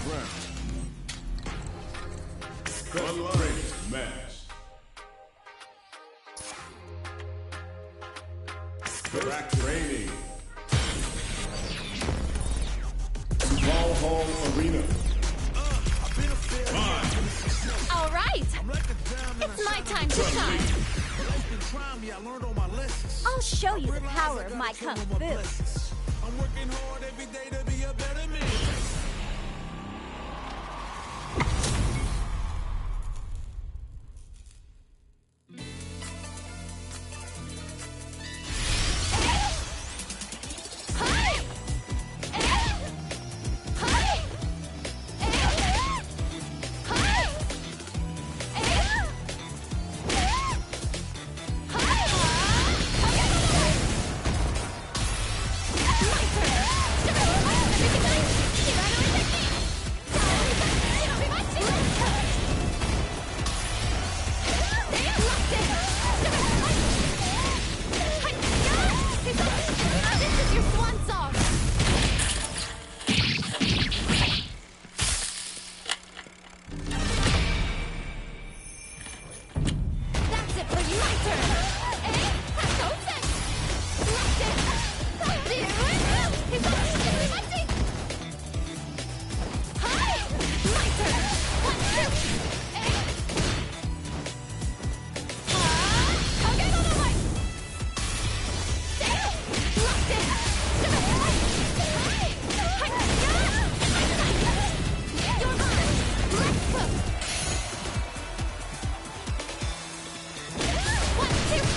ground. Best training match. Track training. Ball Hall Arena. All right. It's my time to shine. I'll show you the power of my kung fu. I'm working hard every day to be a better man. One, two,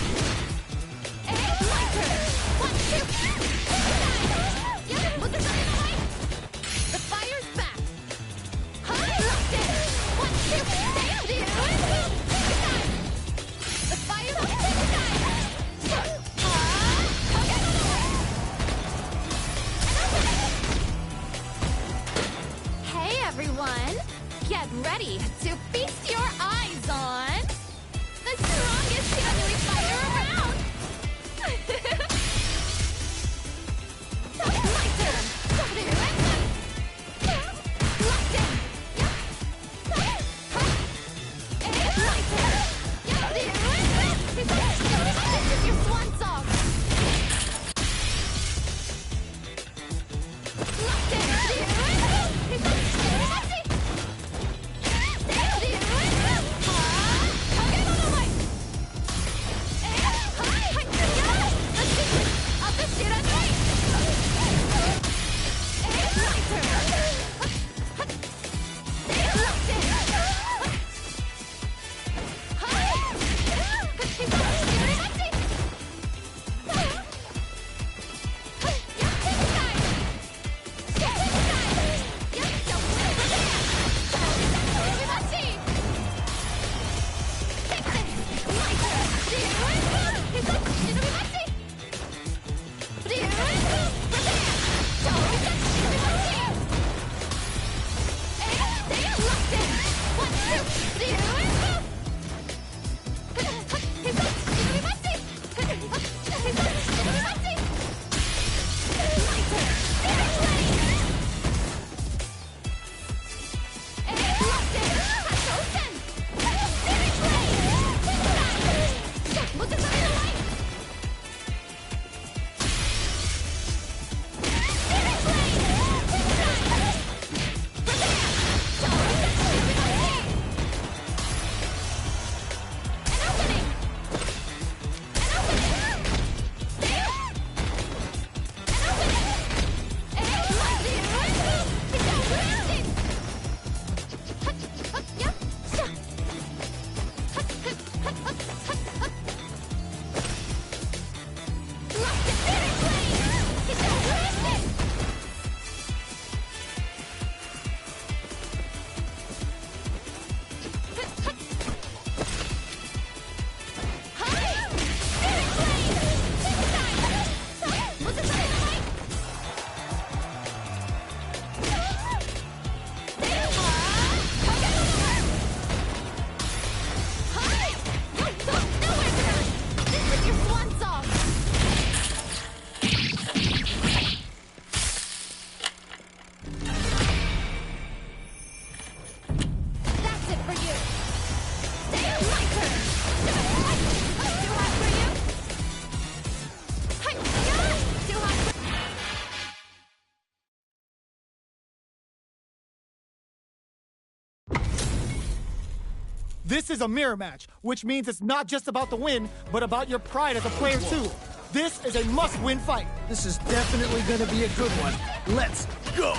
This is a mirror match, which means it's not just about the win, but about your pride as a player too. This is a must-win fight. This is definitely gonna be a good one. Let's go!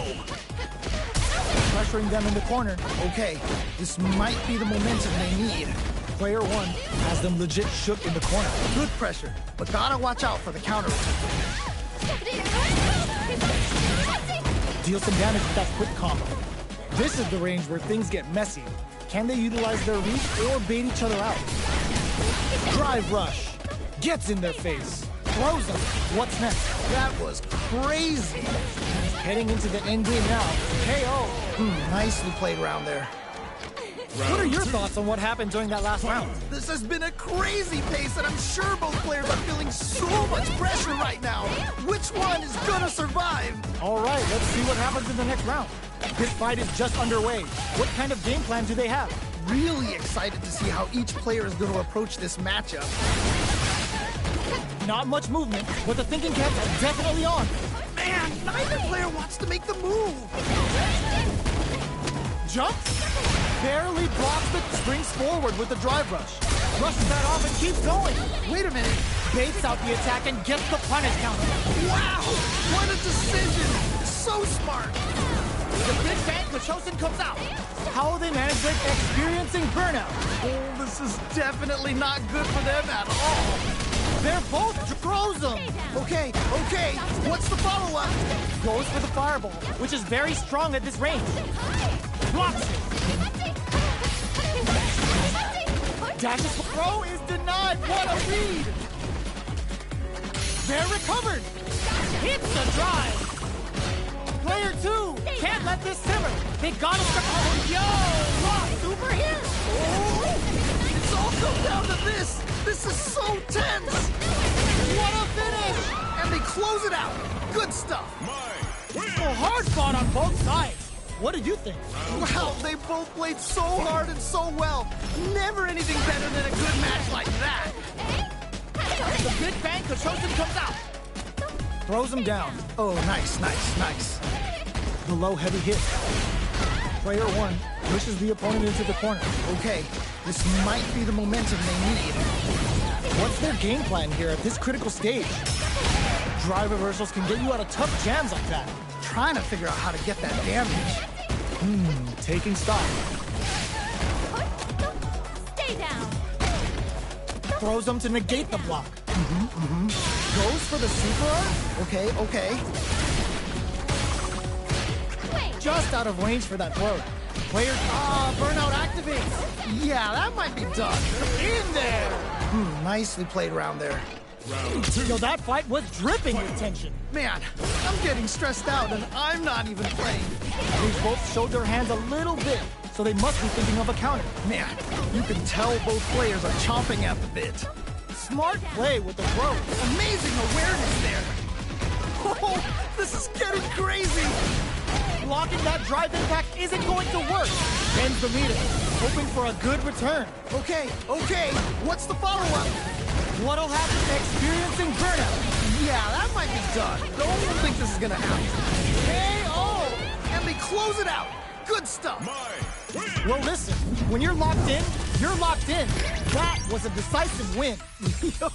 Pressuring them in the corner. Okay, this might be the momentum they need. Player 1 has them legit shook in the corner. Good pressure, but gotta watch out for the counter. Deal some damage with that quick combo. This is the range where things get messy. Can they utilize their reach or bait each other out? Drive rush. Gets in their face. Throws them. What's next? That was crazy. Heading into the end game now. KO. Nicely played around there. What are your thoughts on what happened during that last round? This has been a crazy pace, and I'm sure both players are feeling so much pressure right now. Which one is gonna survive? All right, let's see what happens in the next round. This fight is just underway. What kind of game plan do they have? Really excited to see how each player is going to approach this matchup. Not much movement, but the thinking caps are definitely on. Man, neither player wants to make the move. Jumps. Barely blocks the springs forward with the drive rush. Rushes that off and keeps going. Wait a minute. Baits out the attack and gets the punish counter. Wow, what a decision. So smart. The big bang Kachosin comes out. How they manage their experiencing burnout. Oh, this is definitely not good for them at all. They're both throws them. Okay, what's the follow-up? Goes for the fireball, which is very strong at this range. Blocks it. Dash's throw is denied. What a read. They're recovered. Hits the drive. Player 2 can't let this simmer. They gotta start. Yo, wow, super hit. Oh, it's all come down to this. This is so tense. What a finish. And they close it out. Good stuff. So hard fought on both sides. What did you think? Well, they both played so hard and so well. Never anything better than a good match like that. The big bang Kachosin comes out. Throws him down. Oh, nice. The low heavy hit. Player 1 pushes the opponent into the corner. Okay, this might be the momentum they need. What's their game plan here at this critical stage? Drive reversals can get you out of tough jams like that. Trying to figure out how to get that damage. Taking stock. Stay down. Throws them to negate the block. Goes for the super art. Okay. Just out of range for that throw. Player, burnout activates. Yeah, that might be done. In there. Nicely played around there. So that fight was dripping with tension. Man, I'm getting stressed out and I'm not even playing. They both showed their hands a little bit, so they must be thinking of a counter. Man, you can tell both players are chomping at the bit. Smart play with the throw. Amazing awareness there. Oh, this is getting crazy. Blocking that drive impact isn't going to work. Bends the meter, hoping for a good return. Okay, what's the follow-up? What'll happen? Experiencing burnout. Yeah, that might be done. Don't think this is gonna happen. KO! And they close it out. Good stuff. Well, listen, when you're locked in, you're locked in. That was a decisive win. Yo,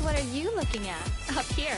What are you looking at up here?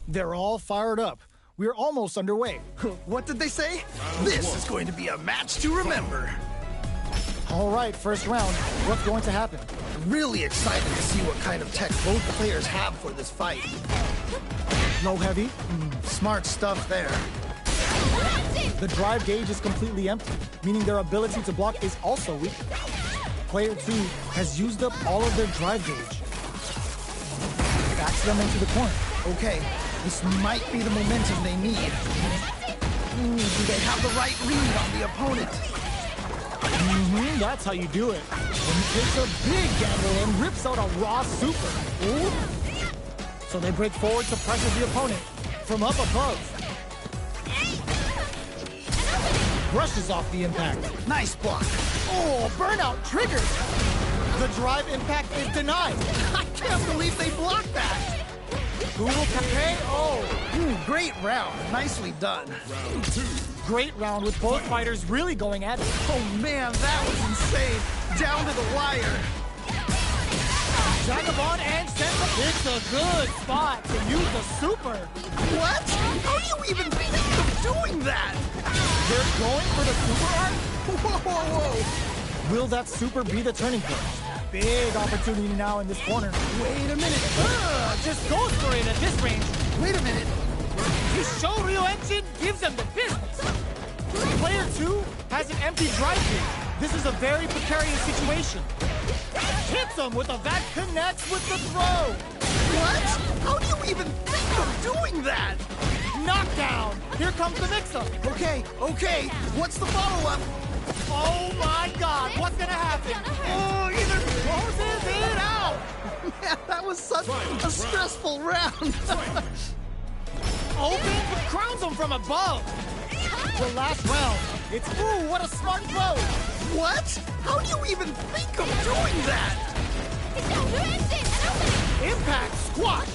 They're all fired up. We're almost underway. What did they say? This is going to be a match to remember. All right, first round. What's going to happen? Really excited to see what kind of tech both players have for this fight. Low heavy. Smart stuff there. The drive gauge is completely empty, meaning their ability to block is also weak. Player 2 has used up all of their drive gauge. Backs them into the corner. Okay, this might be the momentum they need. Do they have the right read on the opponent? That's how you do it. And he takes a big gamble and rips out a raw super. Ooh. So they break forward to pressure the opponent from up above. Brushes off the impact. Nice block. Oh, burnout triggered. The drive impact is denied. I can't believe they blocked that. Who will pay? Oh, great round. Nicely done. Round 2. great round with both fighters really going at it. Oh man, that was insane. Down to the wire. Vagabond and Sentinel. It's a good spot to use the super. What? How do you even think of doing that? They're going for the super art? Whoa, whoa, whoa. Will that super be the turning point? Big opportunity now in this corner. Wait a minute. Just goes for it at this range. Wait a minute. His Shiranui engine gives them the business. Player 2 has an empty drive gate. This is a very precarious situation. Hits him with a Vac connects with the throw. What? How do you even think of doing that? Knockdown. Here comes the mix-up. Okay. What's the follow-up? Oh my God, what's gonna happen? Oh, either closes it out. Man, that was such a stressful round. Open, crowns him from above. The last round. It's, ooh, what a smart throw. What? How do you even think of doing that? Impact squash.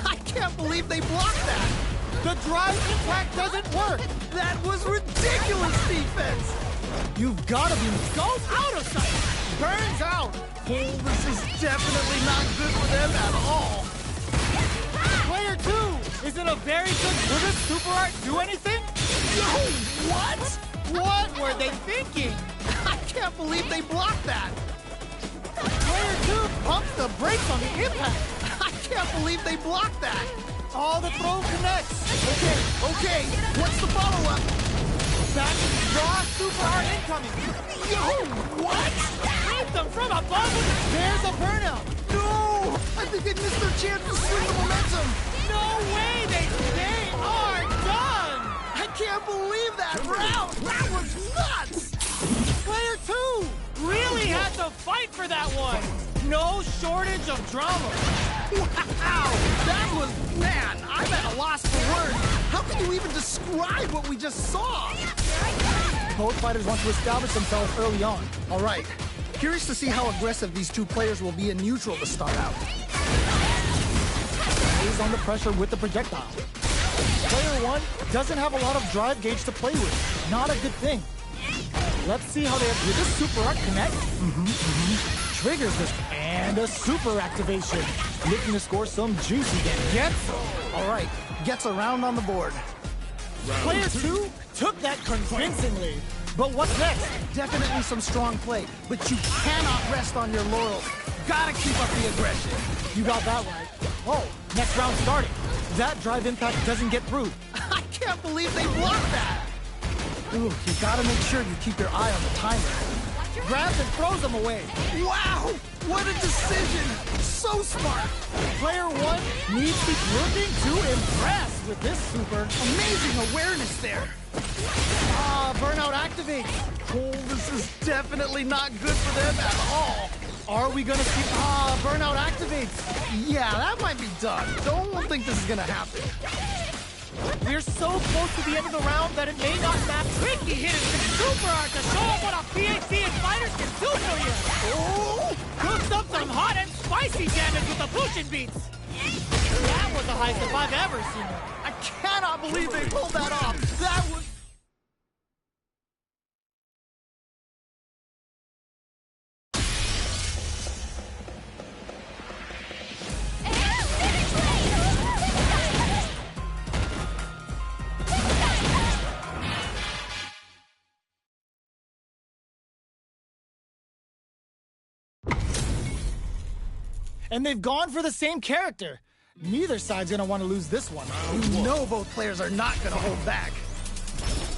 I can't believe they blocked that. The drive impact doesn't work. That was ridiculous defense. You've got to be goes out of sight. Burns out. Oh, this is definitely not good for them at all. Player 2 is in a very good. Will this super art do anything? Yo, what? What were they thinking? I can't believe they blocked that. Player 2 pumps the brakes on the impact. I can't believe they blocked that. All the throw connects. Okay. What's the follow-up? Back raw super art incoming. Yo, what? Hit them from above. There's a burnout. No! I think they missed their chance to swing the momentum. No way! They are done! I can't believe that round. That was nuts. Player 2 really had to fight for that one. No shortage of drama. Wow! That was, man, I'm at a loss for words. How can you even describe what we just saw? Both fighters want to establish themselves early on. All right. Curious to see how aggressive these two players will be in neutral to start out. Stays under pressure with the projectile. Player 1 doesn't have a lot of drive gauge to play with. Not a good thing. Let's see how they with this super art connect. Triggers this and a super activation. Looking to score some juicy damage. Gets. All right. Gets a round on the board. Player 2 took that convincingly. But what's next? Definitely some strong play, but you cannot rest on your laurels. Gotta keep up the aggression. You got that right. Oh, next round starting. That drive impact doesn't get through. I can't believe they blocked that. Ooh, you gotta make sure you keep your eye on the timer. grabs and throws him away. Wow! What a decision! So smart! Player one needs to be looking to impress with this super. Amazing awareness there! Burnout activates. Oh, this is definitely not good for them at all. Are we gonna see, Burnout activates? Yeah, that might be done. Don't think this is gonna happen. We're so close to the end of the round that it may not matter. Tricky hitting the super art to show them what a PhD and fighters can do for you. Oh! Cooked up some hot and spicy damage with the Fusion beats. That was the highest if I've ever seen it. I cannot believe they pulled that off. That was... And they've gone for the same character. Neither side's gonna want to lose this one. You know both players are not gonna hold back.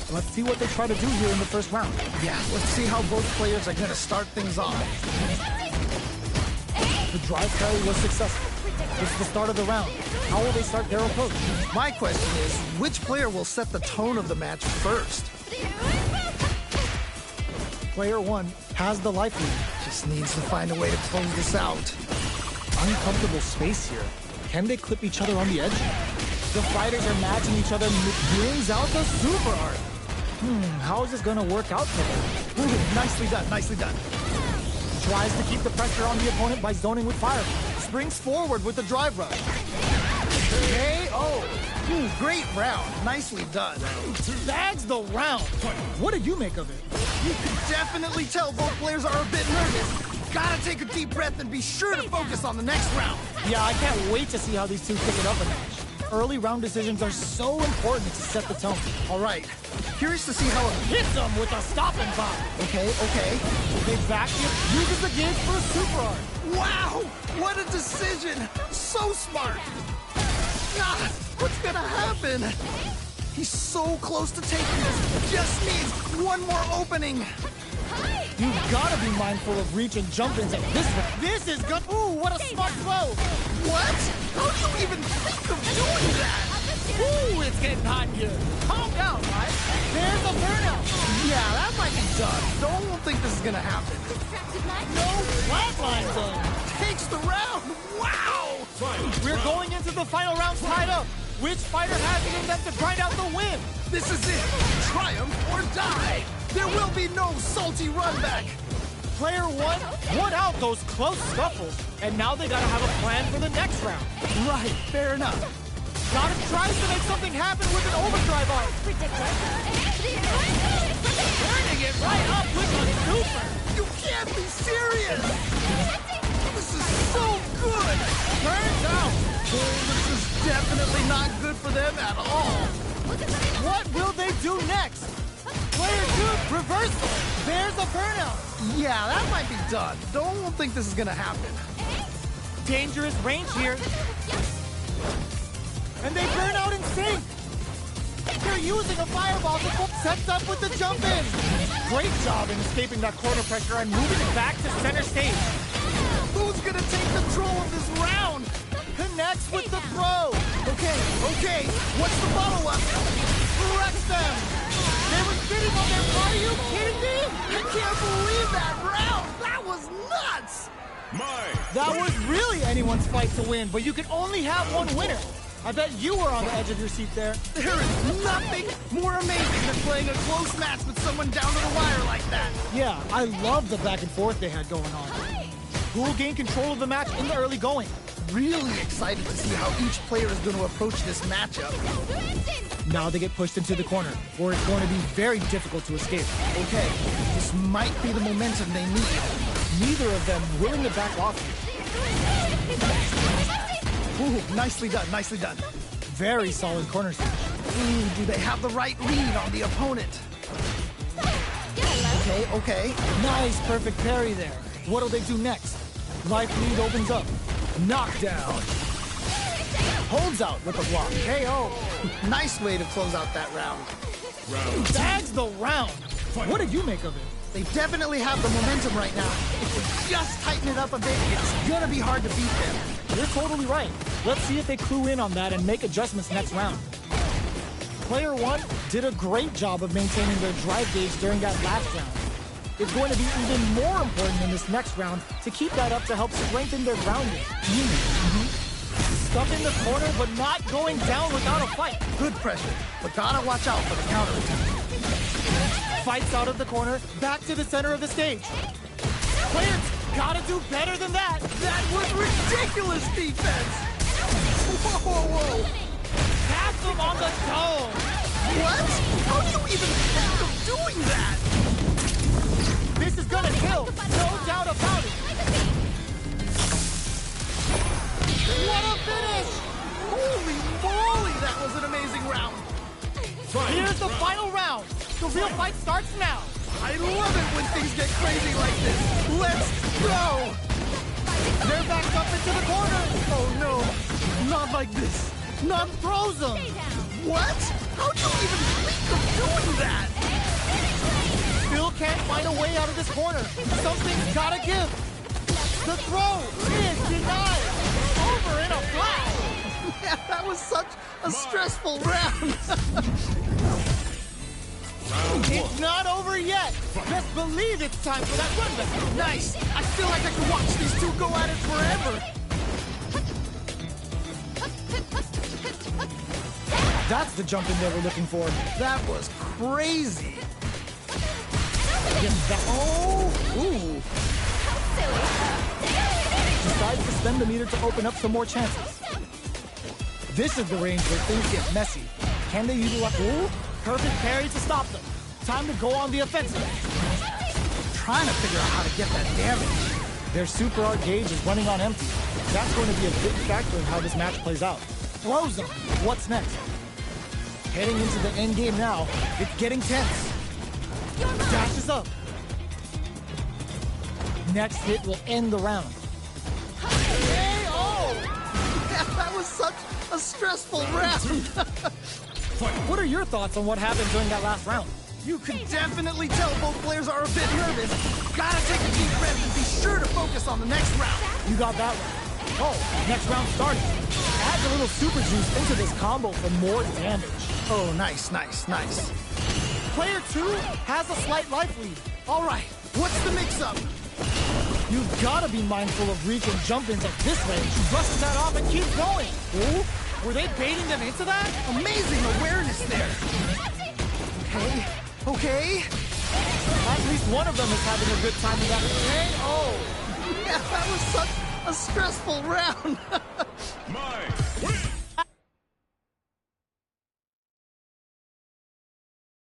Let's see what they try to do here in the first round. Yeah, let's see how both players are gonna start things off. The drive parry was successful. This is the start of the round. How will they start their approach? My question is, which player will set the tone of the match first? Player one has the life lead. Just needs to find a way to close this out. Uncomfortable space here. Can they clip each other on the edge? The fighters are matching each other and it brings out the super art. How is this gonna work out for them? Ooh, nicely done, nicely done. Tries to keep the pressure on the opponent by zoning with fire. Springs forward with the drive rush. KO! Ooh, great round. Nicely done. Bags the round. What did you make of it? You can definitely tell both players are a bit nervous. Gotta take a deep breath and be sure to focus on the next round. Yeah, I can't wait to see how these two pick it up a notch. Early round decisions are so important to set the tone. All right. Curious to see how it Hits them with a stopping bomb. Okay. They back it, uses the gauge for a super art. Wow! What a decision! So smart! Ah, what's gonna happen? He's so close to taking this. Just needs one more opening. You've got to be mindful of reach and jump ins at this one. This is good. Ooh, what a smart throw. What? How do you even think of doing that? Ooh, it's getting hot here. Calm down, right? There's a burnout. Yeah, that might be done. Don't think this is gonna happen. No flatline zone. Takes the round. Wow! We're going into the final rounds tied up. Which fighter has it in them to grind out the win? This is it. Triumph or die. There will be no salty run back. Player one won out those close scuffles, and now they gotta have a plan for the next round. Right, fair enough. Gotta try to make something happen with an overdrive art. Turning it right up with a super. You can't be serious. This is so good. Turns out. Oh, this is definitely not good for them at all. What will they do next? Player two, reversal. There's a burnout. Yeah, that might be done. Don't think this is gonna happen. Dangerous range here. And they burn out in sync. They're using a fireball to sets up with the jump in. Great job in escaping that corner pressure and moving it back to center stage. Who's gonna take control of this round? Connects with the throw. Okay. What's the follow-up? Wrecks them. They were sitting on their butt. Are you kidding me? I can't believe that round. That was nuts. That was really anyone's fight to win, but you can only have one winner. I bet you were on the edge of your seat there. There is nothing more amazing than playing a close match with someone down to the wire like that. Yeah, I love the back and forth they had going on. Who will gain control of the match in the early going? Really excited to see how each player is going to approach this matchup. Now they get pushed into the corner, where it's going to be very difficult to escape. Okay, this might be the momentum they need. Neither of them willing to back off. Ooh, nicely done, nicely done. Very solid corner switch. Ooh, do they have the right read on the opponent? Okay. Nice, perfect parry there. What'll they do next? Life lead opens up. Knockdown. Holds out with a block. KO. Nice way to close out that round. Tags the round. What did you make of it? They definitely have the momentum right now. If we just tighten it up a bit, it's gonna be hard to beat them. You're totally right. Let's see if they clue in on that and make adjustments next round. Player 1 did a great job of maintaining their drive gauge during that last round. It's going to be even more important in this next round to keep that up to help strengthen their grounding. Stuck in the corner, but not going down without a fight. Good pressure, but gotta watch out for the counterattack. Fights out of the corner, back to the center of the stage. Players gotta do better than that. That was ridiculous defense! Whoa, whoa, whoa! Pass them on the dome. What? How do you even think of doing that? This is gonna kill, no doubt about it. What a finish! Holy moly, that was an amazing round! Here's the final round. The real fight starts now. I love it when things get crazy like this. Let's go! They're backed up into the corner. Oh no, not like this. None throws them. What? How do you even think of doing that? Still can't find a way out of this corner. Something's gotta give. The throw is denied. Over in a flash. Yeah, that was such a stressful round. It's not over yet. Best believe it's time for that run back. Nice. I feel like I could watch these two go at it forever. That's the jump in they were looking for. That was crazy. Oh, ooh. Decides to spend the meter to open up some more chances. This is the range where things get messy. Can they utilize... Ooh, perfect parry to stop them. Time to go on the offensive. Trying to figure out how to get that damage. Their super art gauge is running on empty. That's going to be a big factor in how this match plays out. Throws them. What's next? Heading into the end game now. It's getting tense. Dashes up. Next hit will end the round. K.O. Yeah, that was such a stressful round. What are your thoughts on what happened during that last round? You can definitely tell both players are a bit nervous. Gotta take a deep breath and be sure to focus on the next round. You got that one. Oh, next round starting. Add a little super juice into this combo for more damage. Oh, nice, nice, nice. Player 2 has a slight life lead. All right, what's the mix-up? You've got to be mindful of reach and jump-ins at this range. Brushes that off and keeps going. Ooh, were they baiting them into that? Amazing awareness there. Okay, okay. At least one of them is having a good time in that. K.O. Yeah, that was such a stressful round.